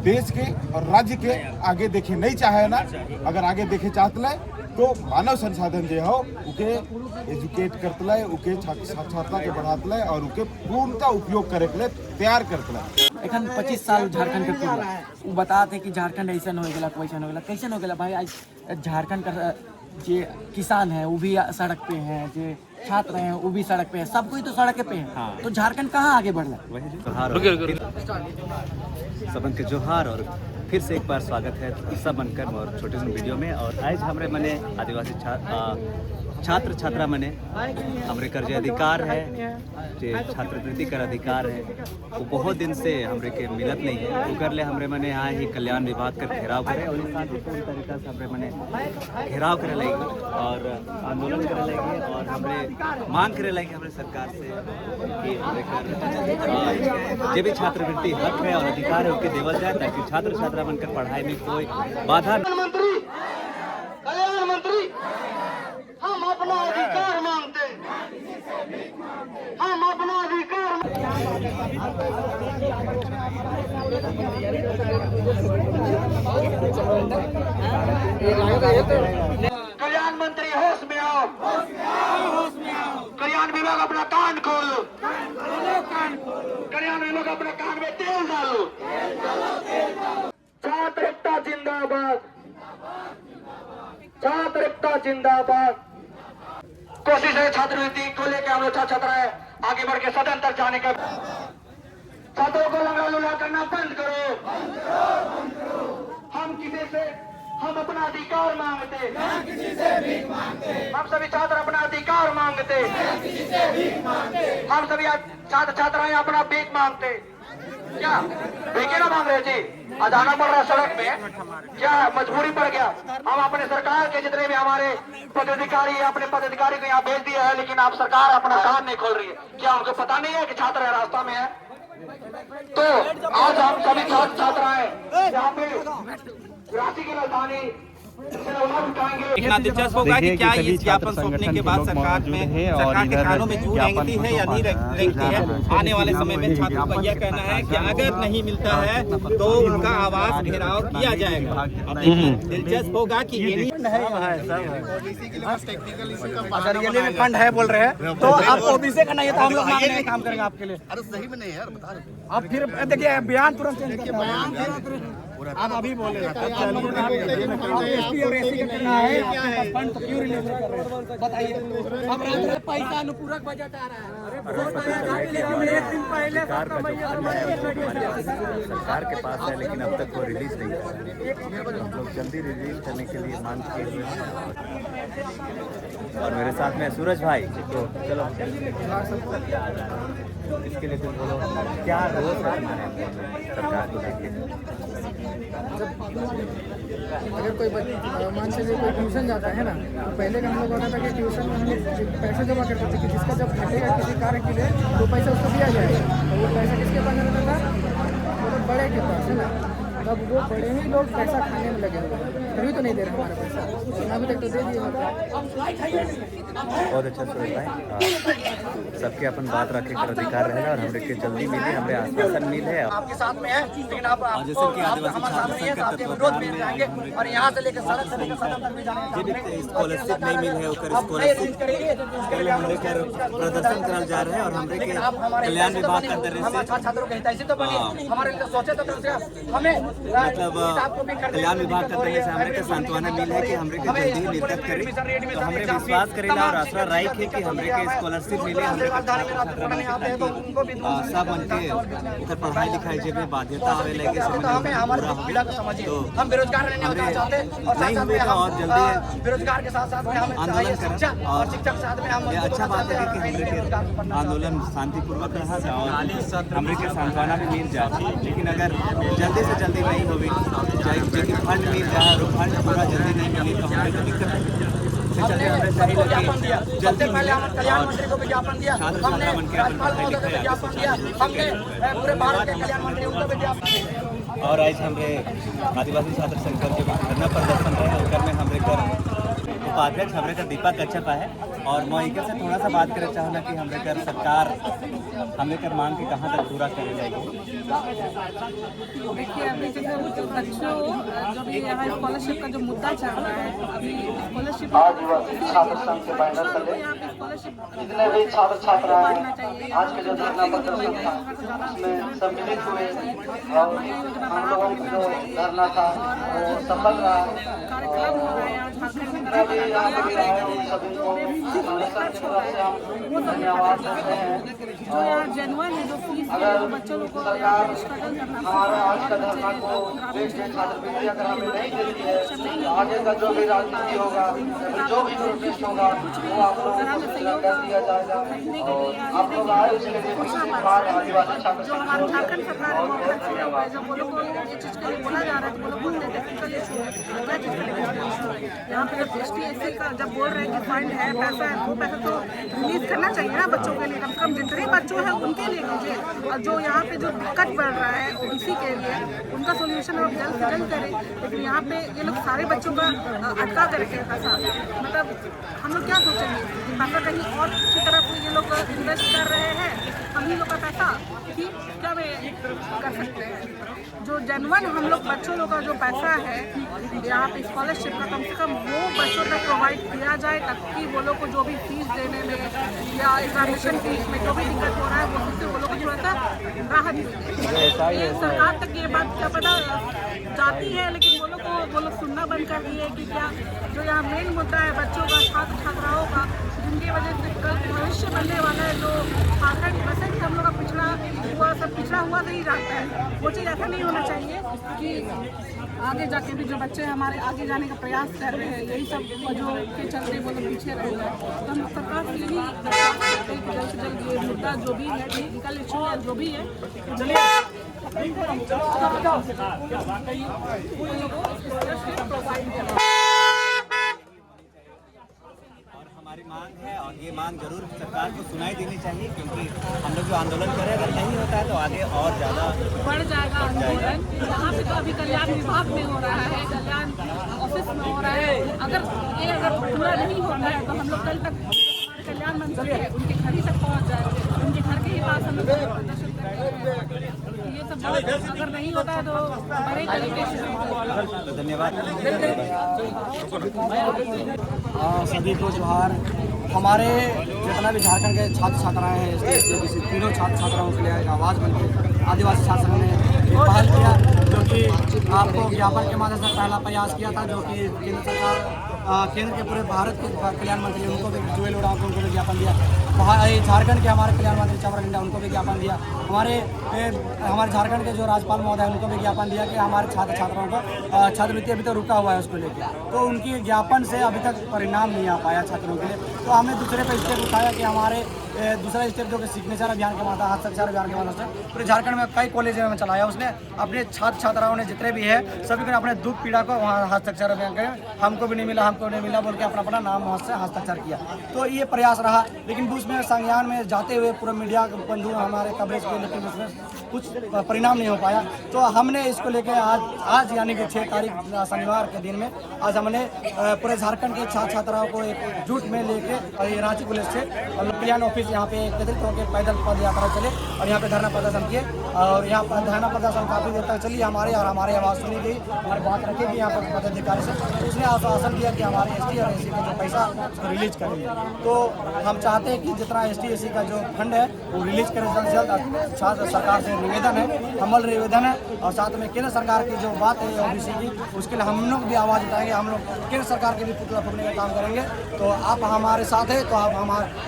देश के और राज्य के आगे देखे नहीं चाहे ना। अगर आगे देखे चाहते तो मानव संसाधन जो हो उके एजुकेट करते उके साक्षरता के बढ़ाते और उके पूर्णतः उपयोग करे के लिए तैयार करते। एखन 25 साल झारखंड के पूरा वो बताते कि झारखंड ऐसा हो गया वैसा हो गया कैसे हो गया भाई। आज झारखंड का जे किसान है वो भी सड़क पे हैं, जो छात्र हैं वो भी सड़क पे हैं, सब कोई तो सड़क पे है। हाँ। तो झारखंड कहाँ आगे बढ़ रहा है? सबन के जोहार और फिर से एक बार स्वागत है सब बनकर और छोटे से वीडियो में। और आज हमारे मने आदिवासी छात्र छात्रा मने हमरे कर जो अधिकार है जो छात्रवृत्ति कर अधिकार है वो बहुत दिन से हमरे के मिलत नहीं है। उकर ले हमरे मने यहाँ ही कल्याण विभाग का घेराव करे और साथ ही पूर्ण तरीका से हमरे मने घेराव करे लगे और आंदोलन करे लगे और हमरे मांग करे लगे हमरे सरकार से कि हमरे कर जो भी छात्रवृत्ति हक है और अधिकार है उसके देवल जाए ताकि छात्र छात्रा बनकर पढ़ाई में कोई बाधा। कल्याण मंत्री हम अपना अधिकार मांगते, हम अपना अधिकार। कल्याण मंत्री होश में आओ, कल्याण विभाग अपना कान खोलो, कल्याण विभाग अपना कान में तेल डालो। छात्र एकता जिंदाबाद, छात्र एकता जिंदाबाद। कोशिश है छात्रवृत्ति को लेकर हम लोग छात्र है आगे बढ़ के सदन तक जाने का। छात्रों को लंगड़ा लुला करना बंद करो। हम अपना अधिकार मांगते, हम सभी छात्र अपना अधिकार मांगते, हम सभी छात्र छात्राएं अपना भीख मांगते। क्या भीखे ना मांग रहे जी? आज आना पड़ रहा है सड़क में, क्या मजबूरी पड़ गया? हम अपने सरकार के जितने भी हमारे पदाधिकारी है अपने पदाधिकारी को यहाँ भेज दिया है, लेकिन आप सरकार अपना कान नहीं खोल रही है। क्या उनको पता नहीं है कि छात्र रास्ता में है? तो आज हम सभी छात्र छात्राएं यहाँ पे राशि की राजधानी इतना दिलचस्प होगा कि क्या ये ज्ञापन सौंपने के बाद सरकार के कानों में जूं रेंगती है या नहीं रेंगती है। आने वाले समय में छात्रों का यह कहना है कि अगर नहीं मिलता है तो उनका आवाज घेराव किया जाएगा। अब दिलचस्प होगा कि ये फंड है बोल रहे हैं तो आप ओबीसी का नहीं है तो हम लोग मांगने काम करेंगे आपके लिए। अरे सही में नहीं है यार, बता रहे आप फिर देखिए बयान तुरंत चेंज करके बयान आप अभी बोले फंड तो क्यों रिलीज कर रहे हैं बताइए। अब पैसा अनुपूरक बजट आ रहा है, एक दिन पहले सरकार के पास है लेकिन अब तक वो रिलीज नहीं है। हम लोग जल्दी रिलीज करने के लिए मांग किए हुए और मेरे साथ में सूरज भाई। तो चलो इसके लिए तुम बोलो क्या रोज है हमारे सरकार को लेके। अगर कोई मान लीजिए कोई ट्यूशन जाता है ना, तो पहले का हम लोग होता था कि ट्यूशन में हम लोग पैसे जमा करते थे कि जिसका जब घटेगा किसी कार्य के लिए तो पैसा उसको दिया जाएगा। तो वो पैसा किसके पास रहता था? मतलब बड़े के पास है ना। तब वो बड़े ही लोग पैसा खाने में लगे हुए हैं, तभी तो नहीं दे रहे हमारा पैसा, अभी तक तो दे दिए। बहुत अच्छा सूरज भाई, सबके अपन बात रखे कर अधिकार रहेगा और हमरे के जल्दी मिले, हमें आश्वासन मिले। आपके साथ में है लेकिन आप हमारे साथ नहीं है, आपके विरोध में जाएंगे और यहाँ से लेकर सड़क से लेकर सदन तक भी जाएंगे। स्कॉलरशिप नहीं मिल है स्कॉलरशिप हमरे कर प्रदर्शन करल जा रहे हैं और हमरे के कल्याण विभाग के तरफ से छात्रों के हितैषी तो बनिए, हमारे लिए सोचे तो हमें मतलब कल्याण विभाग का तरफ से हमरे के सांत्वना मिल है कि हमरे के जल्दी निर्गत करें। तो हमरे विश्वास करेला और आशा राइक है कि हमरे के स्कॉलरशिप मिले, हमरे सब उनके उधर पढ़ाई लिखाई जे में बाध्यता आवे लगे हम बेरोजगार रहने होना चाहते और नहीं हुए और जल्दी बेरोजगार के साथ साथ में हम आंदोलन करें और शिक्षक साथ में हम ये अच्छा बात है कि हमरे के आंदोलन शांतिपूर्वक रहा और हमरे के सांत्वना भी मिल जाए। लेकिन अगर जल्दी से जल्दी नहीं होगी चाहे फंड मिल जाए और फंड पूरा जल्दी नहीं मिली तो हमें तो दिक्कत है। सबसे पहले हम कल्याण मंत्री को विज्ञापन दिया, हमने राज्यपाल महोदय को विज्ञापन दिया, हमने पूरे भारत के कल्याण मंत्री उनको विज्ञापन दिया। और आज हमारे आदिवासी छात्र संघ के धरना प्रदर्शन रहे उसमें हमारे घर उपाध्यक्ष हमारे का दीपक कच्छप है और मैं एक से थोड़ा सा बात करे चाहूँगा कि हमरे कर सरकार हमरे कर मांग के कहाँ तक पूरा करे जाएगी। देखिए अभी जैसे वो बच्चों जो भी यहाँ स्कॉलरशिप का जो मुद्दा चल रहा है, अभी स्कॉलरशिप आदिवासी छात्र संघ के बैनर तले जितने भी छात्र छात्रा हैं आज के जो धरना प्रदर्शन था उसमें सम्मिलित हुए और हम लोगों का जो धरना था वो सफल रहा। कार्यक्रम हो रहा है यहाँ झारखंड में सभी यहाँ पे भी आए उन सभी को हमारे संघ की तरफ से हम धन्यवाद देते हैं। जो यहाँ जेनुअन है, जो फीस अगर बच्चों लोग को सरकार स्ट्रगल करना हमारा आज का धरना को देश के छात्रवृत्ति अगर हमें नहीं देती है तो आगे का जो भी राजनीति होगा जो भी प्रोटेस्ट होगा वो आप लोगों को सूचना कर दिया जाएगा। और आप लोग आए उसके लिए आदिवासी छात्र जो हमारा झारखंड सरकार है वो धन्यवाद। जब वो लोग को ये चीज़ के लिए बोला जा रहा है तो वो लोग बोलते हैं टेक्निकल इशू है, क्या चीज़ का टेक्निकल इशू है। यहाँ पे जब ST/SC का जब बोल रहे हैं कि फंड है, पैसा है, वो पैसा तो रिलीज करना चाहिए ना बच्चों के लिए। कम से कम जितने बच्चों हैं उनके लिए कीजिए, और जो यहाँ पे जो दिक्कत बढ़ रहा है उसी के लिए उनका सोल्यूशन आप जल्द से जल्द करें। लेकिन यहाँ पे ये लोग सारे बच्चों का अटका कर रखे हैं पैसा। मतलब हम लोग क्या सोचेंगे कि पैसा कहीं और की तरफ ये लोग इन्वेस्ट कर रहे हैं, हम ही लोग का पैसा कि क्या वे कर सकते हैं। जो जेन्युइन हम लोग बच्चों लोग का जो पैसा है यहाँ पे स्कॉलरशिप का, कम से कम वो बच्चों तक प्रोवाइड किया जाए ताकि वो लोग को जो भी फीस देने में या एग्जामिनेशन फीस में जो भी दिक्कत हो रहा है वो उससे वो लोग को थोड़ा सा राहत मिले। ये सरकार तक ये बात क्या पता जाती है, लेकिन वो लोग सुनना बंद कर दिए कि क्या जो यहाँ मेन मुद्दा है बच्चों का, छात्र छात्राओं का, जिनकी वजह से कल भविष्य बनने वाला है। जो झारखंड वैसे भी हम लोग का पिछड़ा हुआ नहीं जाता है, वो चीज़ ऐसा नहीं होना चाहिए कि आगे जाके भी जो बच्चे हमारे आगे जाने का प्रयास कर रहे हैं यही सब वजहों के चलते वो लोग पीछे रह गए। तो हम सरकार से यही दरख्वास्त करते हैं कि जल्द से जल्द ये मुद्दा जो भी है, टेक्निकल इशू है जो भी है, चलिए उन लोगों को प्रोवाइड करें। हमारी मांग है और ये मांग जरूर सरकार को सुनाई देनी चाहिए, क्योंकि हम लोग जो आंदोलन करें अगर नहीं होता है तो आगे और ज़्यादा बढ़ जाएगा आंदोलन। यहाँ पे तो अभी कल्याण विभाग में हो रहा है, कल्याण ऑफिस में हो रहा है। अगर पूरा नहीं होता है तो हम लोग कल तक हमारे कल्याण मंत्री है उनके घर ही तक पहुँच जाए, उनके घर के ही पास हम लोग प्रदर्शन करेंगे। ये सब अगर नहीं होता है तो बड़े तरीके से धन्यवाद। सभी को जोहार। हमारे जितना भी झारखंड के छात्र छात्राएं हैं, ST/SC तीनों छात्र छात्राओं के लिए आवाज़ बन के आदिवासी छात्र संघ ने एक पहल किया, जो कि आपको ज्ञापन के माध्यम से पहला प्रयास किया था, जो कि केंद्र सरकार केंद्र के पूरे भारत के कल्याण मंत्री उनको भी, जुएल ओरांव को उनको भी ज्ञापन दिया। झारखंड के हमारे कल्याण मंत्री चावर इंडिया उनको भी ज्ञापन दिया। हमारे झारखंड के जो राज्यपाल महोदय उनको भी ज्ञापन दिया कि हमारे छात्र छात्राओं को छात्रवृत्ति अभी तो रुका हुआ है उसको लेकर, तो उनकी ज्ञापन से अभी तक परिणाम नहीं आ पाया छात्रों के लिए। तो हमने दूसरे पर स्टेप उठाया कि हमारे दूसरा स्टेप जो कि सिग्नेचर अभियान के माध्यम, हस्ताक्षर अभियान के माध्यम से पूरे झारखंड में कई कॉलेज में चलाया। उसने अपने छात्र छात्राओं ने जितने भी है सभी को अपने दुख पीड़ा को वहाँ हस्ताक्षर अभियान करें, हमको भी नहीं मिला बोल के अपना नाम वहाँ से हस्ताक्षर किया। तो ये प्रयास रहा, लेकिन उसमें संज्ञान में जाते हुए पूरा मीडिया बंधु हमारे कवरेज के, लेकिन उसमें कुछ परिणाम नहीं हो पाया। तो हमने इसको लेके आज यानी कि 6 तारीख शनिवार के दिन में आज हमने पूरे झारखंड के छात्र छात्राओं को एक जुट में लेके रांची पुलिस से कल्याण ऑफिस यहाँ पे एकत्रित होकर पैदल पद यात्रा चले और यहाँ पे धरना प्रदर्शन किए। और यहाँ पर धरना प्रदर्शन काफ़ी देर तक चली, हमारी आवाज़ सुनी गई, हमारी बात रखी गई यहाँ पर पदाधिकारी से। उसने आश्वासन दिया कि हमारे ST और SC का जो पैसा उसको रिलीज करेंगे। तो हम चाहते हैं कि जितना ST/SC का जो फंड है वो रिलीज करें जल्द से जल्द। छात्र सरकार से निवेदन है, हमल निवेदन है, और साथ में केंद्र सरकार की जो बात है OBC की, उसके लिए हम लोग भी आवाज़ उठाएंगे। हम लोग केंद्र सरकार के भी पुतला फूकने का काम करेंगे। तो आप हमारे साथ हैं तो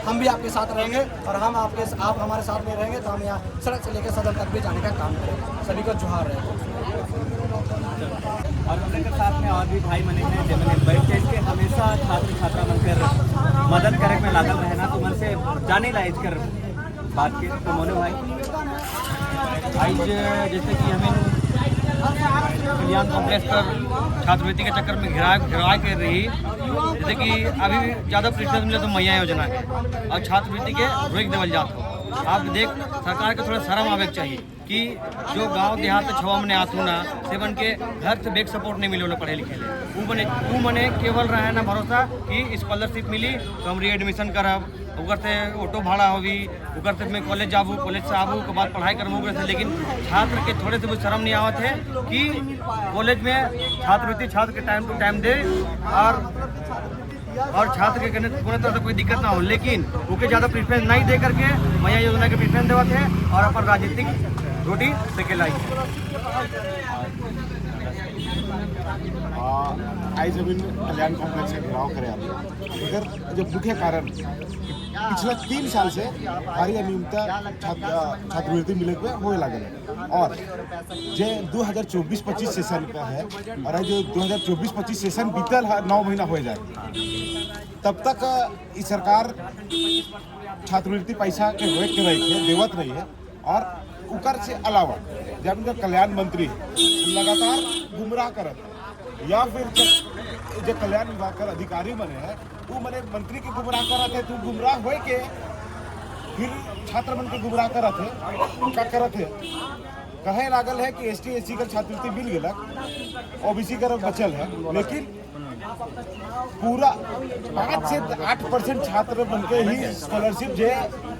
हम भी आपके साथ रहेंगे, और आप हमारे साथ में रहेंगे तो हम यहाँ सड़क से लेकर सदन तक भी जाने का काम करेंगे। सभी को जोहार है। और अपने के साथ में और भी भाई मने हैं जो मैंने बैठ के हमेशा छात्र छात्रा बनकर मदद करे में लागल रहना, तो मन से जाने लायक कर बात के तो मोनो भाई आज जैसे कि हमें कल्याण कॉम्प्लेक्स पर छात्रवृत्ति के चक्कर में घिराव कर रही, जैसे कि अभी ज़्यादा प्रेशर मिले तो मैया योजना के और छात्रवृत्ति के रोक देवल जात हो। आप देख सरकार के थोड़ा शर्म आवे चाहिए कि जो गांव देहात में छवा में आतू ना सेवन के घर से बेग सपोर्ट नहीं मिले पढ़े लिखे। वो मने केवल रहे ना भरोसा कि स्कॉलरशिप मिली तो हम रीएडमिशन करब, उगर से ऑटो भाड़ा होगी, उगर से मैं कॉलेज जाबू, कॉलेज से आबू के बाद पढ़ाई करबू उगर से। लेकिन छात्र के थोड़े से भी शर्म नहीं आवत है कि कॉलेज में छात्रवृत्ति छात्र के टाइम टू टाइम दे और छात्र के पूरी तरह से कोई दिक्कत ना हो। लेकिन उनके ज़्यादा प्रेफरेंस नहीं दे करके मैया योजना के प्रेफरेंस देवत है और अपन राजनीतिक रोटी सेके लाई। आई जमीन कल्याण कॉम्प्लेक्स का घेराव करे मगर जो मुख्य कारण पिछले 3 साल से भारी अनियमितता छात्रवृत्ति मिले हुए होए लागल है। और जो 2024-25 सेशन का है और जो 2024-25 सेशन बीतल है 9 महीना हो जाए तब तक ई सरकार छात्रवृत्ति पैसा के वेट कर रही है, देवत नहीं है। और उकर से अलावा जब इनका कल्याण मंत्री लगातार गुमराह करत या फिर जो कल्याण विभाग का अधिकारी बने हैं वो मने मंत्री के गुमराह करत है, तो गुमराह होए के फिर छात्र मन के गुमराह करत है। क्या करत है कहे लागल है कि ST SC का छात्रवृत्ति मिल गया, OBC का बचल है, लेकिन पूरा 5 से 8% छात्र बन के ही स्कॉलरशिप जो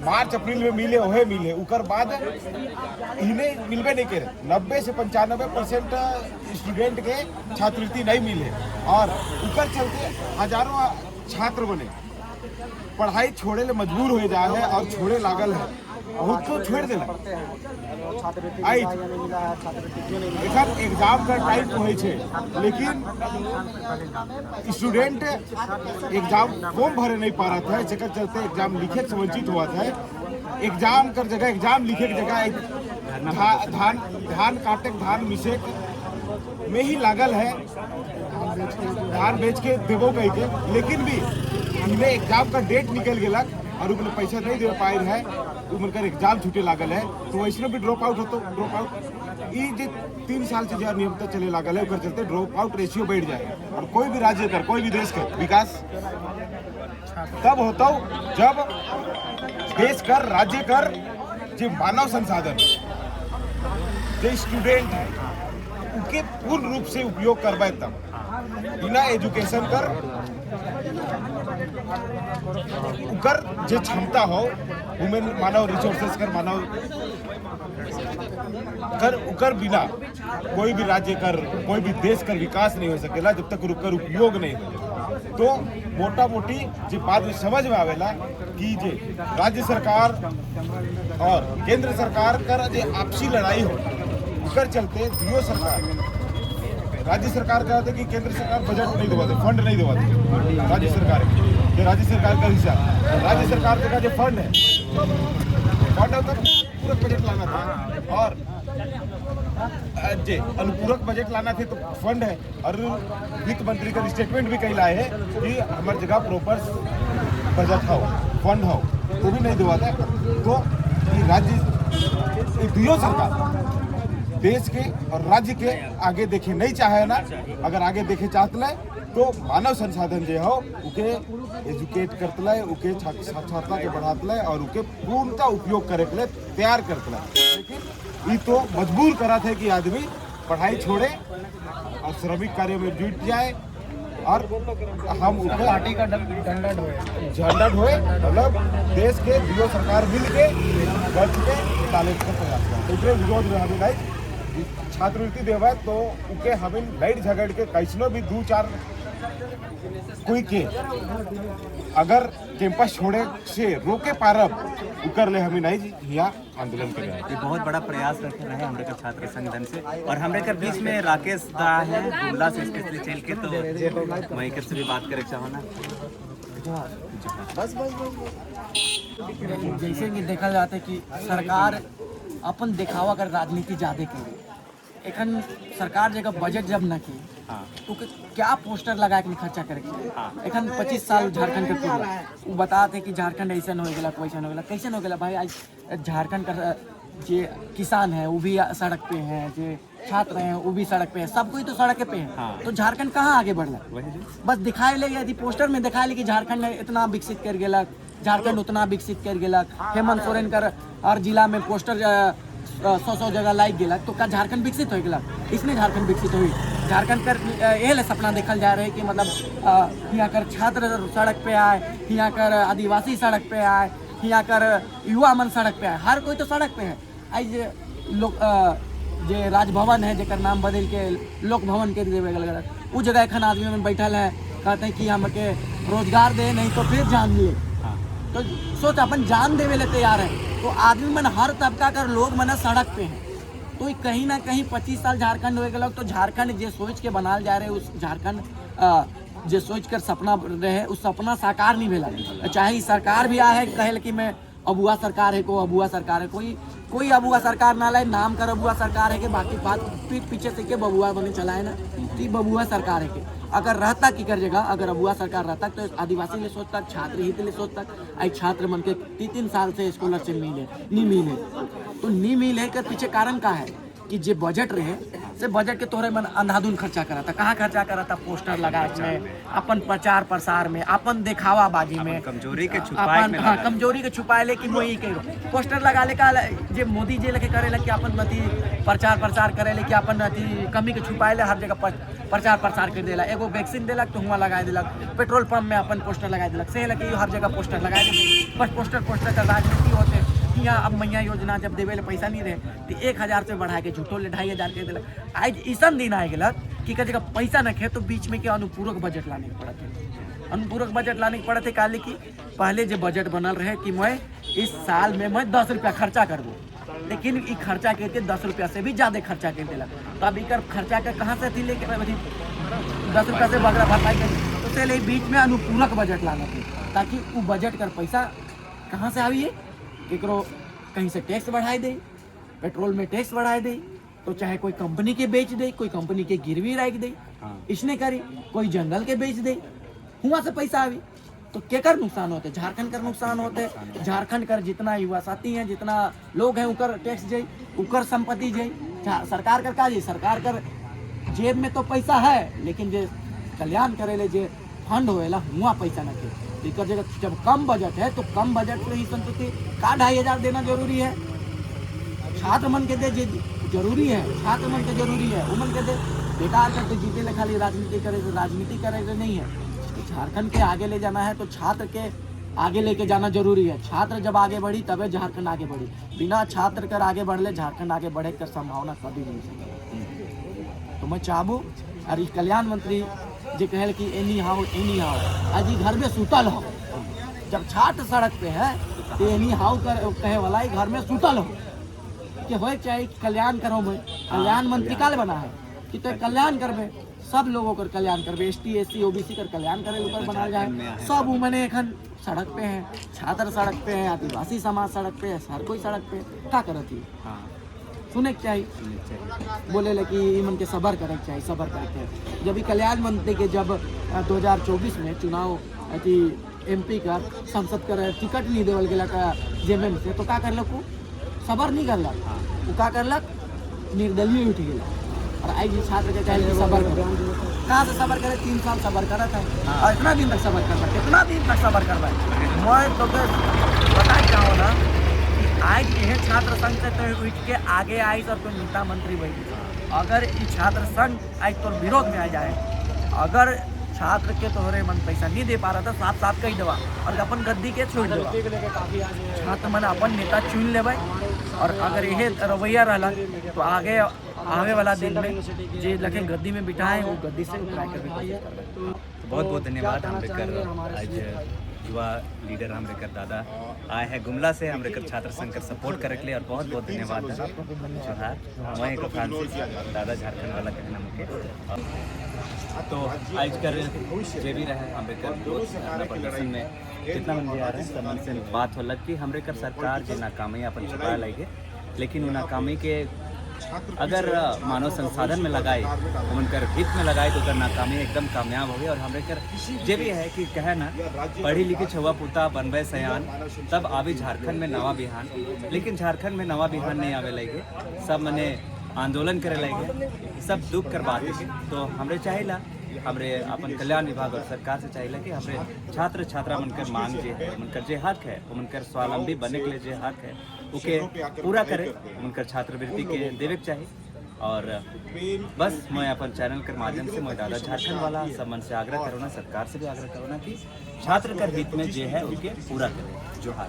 मार्च अप्रैल में मिले वही मिले, उकर बाद इन्हें मिलबे नहीं करे। 90 से 95% स्टूडेंट के छात्रवृत्ति नहीं मिले और उकर चलते हजारों छात्र बने पढ़ाई छोड़े ले मजबूर हो जाए है और छोड़े लागल है। बहुत को छोड़ देना आई एखन एग्जाम का टाइम हो छे, लेकिन स्टूडेंट एग्जाम फॉर्म भरे नहीं पा रहा था, जेकर चलते एग्जाम लिखे से वंचित हुआ था। एग्जाम कर जगह एग्जाम लिखे की जगह धान काटे धान मिसे में ही लागल है, धान बेच के देवो कह के। लेकिन भी इन्हें एग्जाम का डेट निकल गया और उन्हें पैसा नहीं दे पाए है, उनका एग्जाम छूटे लागल है, तो वैसे भी ड्रॉप आउट होता। ड्रॉप आउट ये 3 साल से जो नियमित चले लागल है उनके चलते ड्रॉप आउट रेशियो बढ़ जाए। और कोई भी राज्य कर कोई भी देश का विकास तब होता जब देश कर राज्य कर जो मानव संसाधन जो स्टूडेंट है उनके पूर्ण रूप से उपयोग करवाए, तब बिना एजुकेशन कर उकर जो क्षमता हो ह्यूमन मानव रिसोर्सेस कर मानव कर उकर बिना कोई भी राज्य कर कोई भी देश कर विकास नहीं हो सकेला जब तक उकर उपयोग नहीं हो। तो मोटा मोटी जो बात में समझ में आवेला कि जे राज्य सरकार और केंद्र सरकार कर जो आपसी लड़ाई हो उकर चलते दियो सरकार राज्य सरकार कहते कि केंद्र सरकार बजट नहीं देवाते, फंड नहीं देवाते राज्य सरकार के, राज्य सरकार का हिस्सा राज्य सरकार का जो फंड है तो पूरक बजट लाना था और जे अनुपूरक बजट लाना थे तो फंड है। और वित्त मंत्री का स्टेटमेंट भी कही लाए है कि हमारी जगह प्रॉपर बजट हो फंड हो, वो भी नहीं देवाता। तो ये राज्य दियो सरकार देश के और राज्य के आगे देखे नहीं चाहे ना, अगर आगे देखे चाहते तो मानव संसाधन जो हो उके एजुकेट करते उके साक्षरता के बढ़ाते और उके पूर्णतः उपयोग करे के लिए तैयार करते। लेकिन ये तो मजबूर करा थे कि आदमी पढ़ाई छोड़े और श्रमिक कार्य में जुट जाए और हम पार्टी का झंडा ढोए, मतलब देश के दियो सरकार मिल के बच के डाले का प्रयास करें। तो विरोध में हमें नहीं छात्रवृत्ति देवा तो उके हमें लड़ झगड़ के कैसनो भी 2-4 कोई के अगर कैंपस छोड़े से रोके पारब उकर ले हमें नहीं यहाँ आंदोलन कर ये बहुत बड़ा प्रयास रखे रहे हमारे का छात्र संगठन से। और हमारे के बीच में राकेश दा है गुमला से स्पेशली चल के, तो मैं से भी बात करे चाहो ना। बस जैसे कि देखा जाता है कि सरकार अपन दिखावा कर राजनीति ज्यादा की एखन सरकार जगह बजट जब न की तो क्या पोस्टर लगा के खर्चा करके एखन 25 साल झारखंड के पूरा वो बताते कि झारखंड ऐसा हो गया वैसा हो गया कैसे हो गया भाई। आज झारखंड का जो किसान है वो भी सड़क पे हैं, जो छात्र हैं वो भी सड़क पे है, सब कोई तो सड़क पे है। तो झारखंड कहाँ आगे बढ़ रहा है? बस दिखाए ले यदि पोस्टर में दिखाए ले कि झारखंड इतना विकसित कर गया, झारखंड उतना विकसित कर गया। हेमंत सोरेन कर हर जिला में पोस्टर 100 जगह लाइक गेला तो का झारखंड विकसित हो गेला? इसमें झारखंड विकसित हुई। झारखंड कर यह सपना देखल जा रहे है कि मतलब यहाँ कर छात्र सड़क पे आए, यहाँ कर आदिवासी सड़क पे आए, यहाँ कर युवा मन सड़क पे आए, हर कोई तो सड़क पे है। आज लोग जे राजभवन है जेकर नाम बदल के लोक भवन के देवे गल, वो जगह एखन आदमी में बैठल है, कहते हैं कि हमके रोजगार दे नहीं तो फिर जान मिले। तो सोच अपन जान देवे ले तैयार है, तो आदमी मन हर तबका कर लोग मन सड़क पे हैं। तो कहीं ना कहीं 25 साल झारखंड हो गए, तो झारखंड जे सोच के बनाल जा रहे उस झारखंड जे सोच कर सपना रहे उस सपना साकार नहीं भेला। चाहे सरकार भी आए कहे कि मैं अबुआ सरकार है, को अबुआ सरकार है, कोई अबुआ सरकार ना लाए, नाम कर अबुआ सरकार है के, बाकी बात पीठ पीछे से के बबुआ बने चलाए ना, तो बबुआ सरकार है के। अगर रहता की कर जगह, अगर अबुआ सरकार रहता तो आदिवासी ले सोचता, छात्र हित ले सोचता। आई छात्र मन के 3 साल से स्कॉलरशिप नहीं मिले तो नहीं मिले कर पीछे कारण का है कि जे बजट रहे से बजट के तोहरे मन अंधाधुन खर्चा करा था। कहाँ खर्चा करा था? पोस्टर लगाए में, अपन प्रचार प्रसार में, अपन दिखावा बाजी में, कमजोरी के छुपाए में, हाँ कमजोरी के छुपाए ले कि वही के पोस्टर लगा ले का जे मोदी जी लेके करे ले कि अपन अति प्रचार प्रसार करे ले कि अपन अति कमी के छुपाए ले, हर जगह प्रचार प्रसार कर देला। एगो वैक्सीन देलक तो हुआ लगा दिलक, पेट्रोल पंप में अपन पोस्टर लगा दिलक, से लगे हर जगह पोस्टर लगा दिलक। बस पोस्टर का राजनीति होते। यहाँ अब मैया योजना जब देवे ले पैसा नहीं रहे तो 1000 से बढ़ा के झूठो ले 2500 के दिलक। आज ऐसा दिन आए गलत कि जगह पैसा न खे तो बीच में के अनुपूरक बजट लाने के पड़ते। अनुपूरक बजट लाने के पड़ते काले कि पहले जो बजट बनल रहे कि मैं इस साल में मैं 10 रुपया खर्चा कर दूँ, लेकिन ये खर्चा करके 10 रुपया से भी ज़्यादा खर्चा कर दिलक। तो अब एक खर्चा के कहाँ से थी लेके 10 रुपया से बगड़ा भरपाई कर, तो चले बीच में अनुपूरक बजट लाना थी ताकि वो बजट कर पैसा कहाँ से आइए, केकरो कहीं से टैक्स बढ़ाए दे, पेट्रोल में टैक्स बढ़ाए दे, तो चाहे कोई कंपनी के बेच दे, कोई कंपनी के गिरवी रख दे, इसने करी कोई जंगल के बेच दे, हुआ से पैसा आवी तो केकर नुकसान होते? झारखंड का नुकसान होते। झारखंड कर जितना युवा साथी हैं, जितना लोग हैं, उकर टैक्स जाए, उकर संपत्ति जाए। सरकार कर का जी, सरकार कर जेब में तो पैसा है, लेकिन जो कल्याण करे ले जे फंड होएला हुआ पैसा न के। एक जगह जब कम बजट है तो कम बजट में ही संतुष्टि का 2500 देना जरूरी है। छात्र मन के दे जरूरी है, छात्र मन के जरूरी है, उमन के दे बेकार करते जीते ले खाली राजनीति करे तो राजनीति करे तो नहीं है। झारखंड के आगे ले जाना है तो छात्र के आगे लेके जाना जरूरी है। छात्र जब आगे बढ़ी तबे झारखंड आगे बढ़ी। बिना छात्र कर आगे बढ़ले झारखंड आगे बढ़े कर संभावना कभी नहीं सकती। तो मैं चाहूँ और कल्याण मंत्री जो कहल कि एनी हाउ आज घर में सुतल हो, जब छात्र सड़क पे है तो एनी हाउ कर कहे वाला घर में सुतल हो कि हो चाहे कल्याण करो। मैं कल्याण मंत्री काल बना है कि तो कल्याण करबे, सब लोगों का कल्याण करबे, ST SC OBC कर कल्याण करे ऊपर बना जाए। सब उमने एखन सड़क पे हैं, छात्र सड़क पे हैं, आदिवासी समाज सड़क पे है, हर कोई सड़क पे क्या करती सुने के चाहिए। बोले ले कि इमन के सबर करे के चाहिए, सबर करे के। जब भी कल्याण मंत्री के जब 2024 में चुनाव अति MP का संसद कर टिकट नहीं देवल गया का जेएमएम से, तो क्या करलक? सबर नहीं करलक, वो क्या करलक? निर्दलीय उठ गया। और आई जी छात्र के कहे सबर करो, कहाँ से सबर करे? 3 साल सबर करा था और इतना दिन तक सबर करवा, कितना दिन तक सबर करवा? मैं तो बता चाहूँ ना कि आज यह छात्र संघ से तो उठ के आगे आई और कोई नेता मंत्री बनी। अगर ये छात्र संघ आज तो विरोध में आ जाए, अगर छात्र के तोहरे मन पैसा नहीं दे पा रहा था साफ साफ कही देवा और अपन गद्दी के छोड़ देवा। छात्र मन अपन नेता चुन लेवे और अगर यह रवैया रहा तो आगे आवे वाला दिन में जे लगे गद्दी में बिठाए वो गद्दी से उतरा कर। बहुत बहुत धन्यवाद। हमरेकर आज युवा लीडर हमरेकर दादा आए हैं गुमला से हमरेकर छात्र संघ कर सपोर्ट करे के लिए और बहुत बहुत धन्यवाद जोहार। मैं एक फ्रांसिस दादा झारखंड वाला कहना मुके तो आज कर जे भी रहे हमरेकर प्रदर्शन में कितना मंदी आ रहे हैं सब से बात हो लग कि हमरेकर सरकार जो नाकामी अपन छुपा लगे, लेकिन वो नाकामी के अगर मानव संसाधन में लगाए, उनकर हित में लगाए तो नाकामी एकदम कामयाब हो गई। और हमरे कर जे भी है कि कहे ना पढ़ी लिखी छुआ पुता बनबे सयान तब आवी झारखंड में नवा बिहान, लेकिन झारखंड में नवा बिहान नहीं आवे लगे, सब मने आंदोलन करे लगे, सब दुख कर बात है। तो हमरे चाहिए हमरे अपन कल्याण विभाग और सरकार से चाहिए कि हमरे छात्र छात्रा मनकर मांग जे है, मनकर जे हक है, मनकर स्वावलंबी बने के लिए जे हक है ओके पूरा करे उनकर छात्रवृत्ति के देवे के चाहिए। और बस मैं अपन चैनल के माध्यम से मैं दादा झारखंड वाला सब मन से आग्रह करो ना, सरकार से भी आग्रह करो ना कि छात्र कर हित में जो है उनके पूरा करें। जोहार।